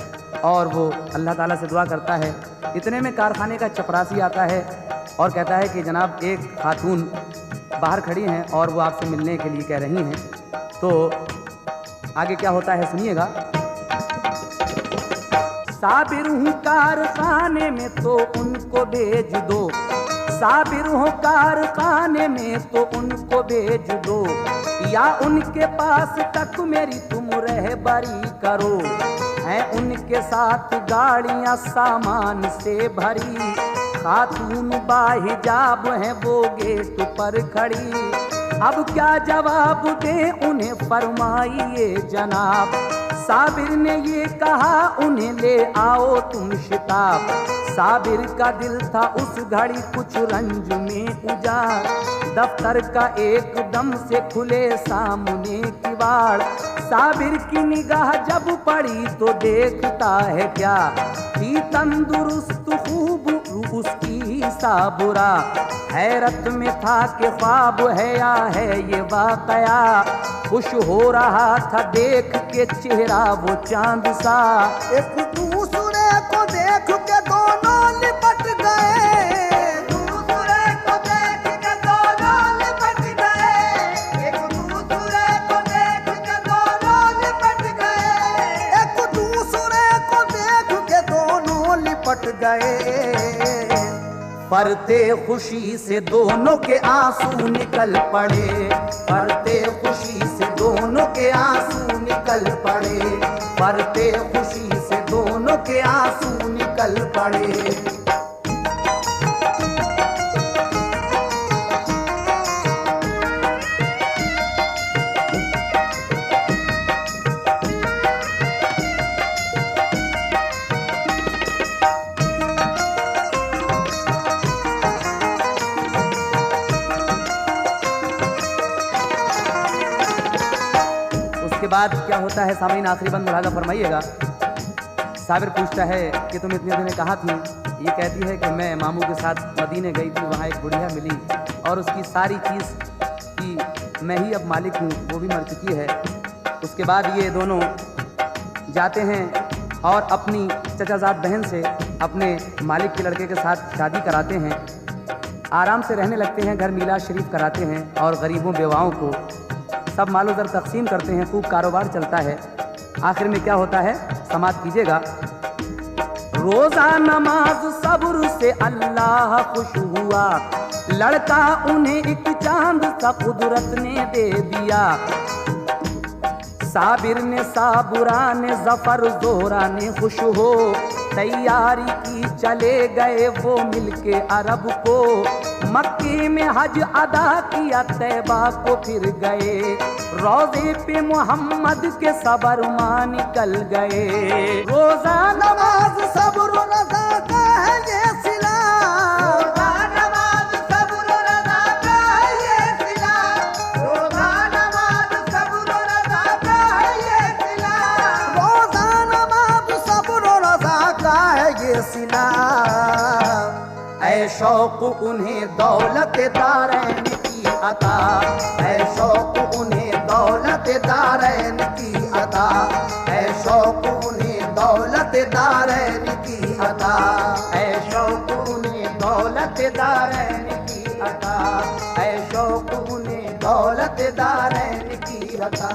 और वो अल्लाह ताला से दुआ करता है। इतने में कारखाने का चपरासी आता है और कहता है कि जनाब एक खातून बाहर खड़ी हैं और वो आपसे मिलने के लिए कह रही हैं। तो आगे क्या होता है सुनिएगा। साबिर हूँ कारखाने में तो उनको भेज दो, साबिर हूँ कारखाने में तो उनको भेज दो, या उनके पास तक मेरी तुम रहबरी करो। हैं उनके साथ गाड़ियाँ सामान से भरी, खातून बाहिजाब हैं वो गेट पर खड़ी। अब क्या जवाब दे उन्हें फरमाइए जनाब। साबिर ने ये कहा उन्हें ले आओ तुम शिताब। साबिर का दिल था उस घड़ी कुछ रंज में उजाड़, दफ्तर का एकदम से खुले सामने किवाड़। साबिर की निगाह जब पड़ी तो देखता है क्या, थी तंदुरुस्त खूब उसकी सा बुरा। हैरत में था कि ख्वाब है या है ये वाकया, खुश हो रहा था देख के चेहरा वो चांद सा। एक दूसरे को देख के दोनों लिपट गए, दूसरे को देख के दोनों फरते खुशी से दोनों के आंसू निकल पड़े, फरते खुशी से दोनों के आंसू निकल पड़े, फरते खुशी से दोनों के आंसू निकल पड़े। उसके बाद क्या होता है सामीन, आखिरी बंद मुलाजा फरमाइएगा। साबिर पूछता है कि तुम इतने दिन कहाँ थी? ये कहती है कि मैं मामू के साथ मदीने गई थी, वहाँ एक बुढ़िया मिली और उसकी सारी चीज़ की मैं ही अब मालिक हूँ, वो भी मर चुकी है। उसके बाद ये दोनों जाते हैं और अपनी चचाजाद बहन से अपने मालिक के लड़के के साथ शादी कराते हैं, आराम से रहने लगते हैं, घर मीलाद शरीफ कराते हैं और गरीबों बेवाओं को सब मालो दर तकसीम करते हैं, खूब कारोबार चलता है। आखिर में क्या होता है समाप्त कीजिएगा। रोजा नमाज सब्र से अल्लाह खुश हुआ, लड़का उन्हें एक चांद सा कुदरत ने दे दिया। साबिर ने साबुरा ने जफर जोरा ने खुश हो तैयारी की, चले गए वो मिलके अरब को, मक्के में हज अदा किया, तैबा को फिर गए, रोजे पे मोहम्मद के सबर मां निकल गए। रोजा नमाज सब्र रज़ा का है ये सिला, रोज़ा नमाज सब्र रज़ा का है ये सिला, रोज़ा नमाज सब्र रज़ा का है ये सिला, रोज़ा नमाज सब्र रज़ा का है ये सिला। ऐ शौक उन्हें दौलत दारैन की अता, ऐ शौक उन्हें दौलत दारैन की अता, ऐ शौक उन्हें दौलत दारैन की अता, ऐ शौक उन्हें दौलत दारैन की अता, ऐ शौक उन्हें दौलत दारैन की अता।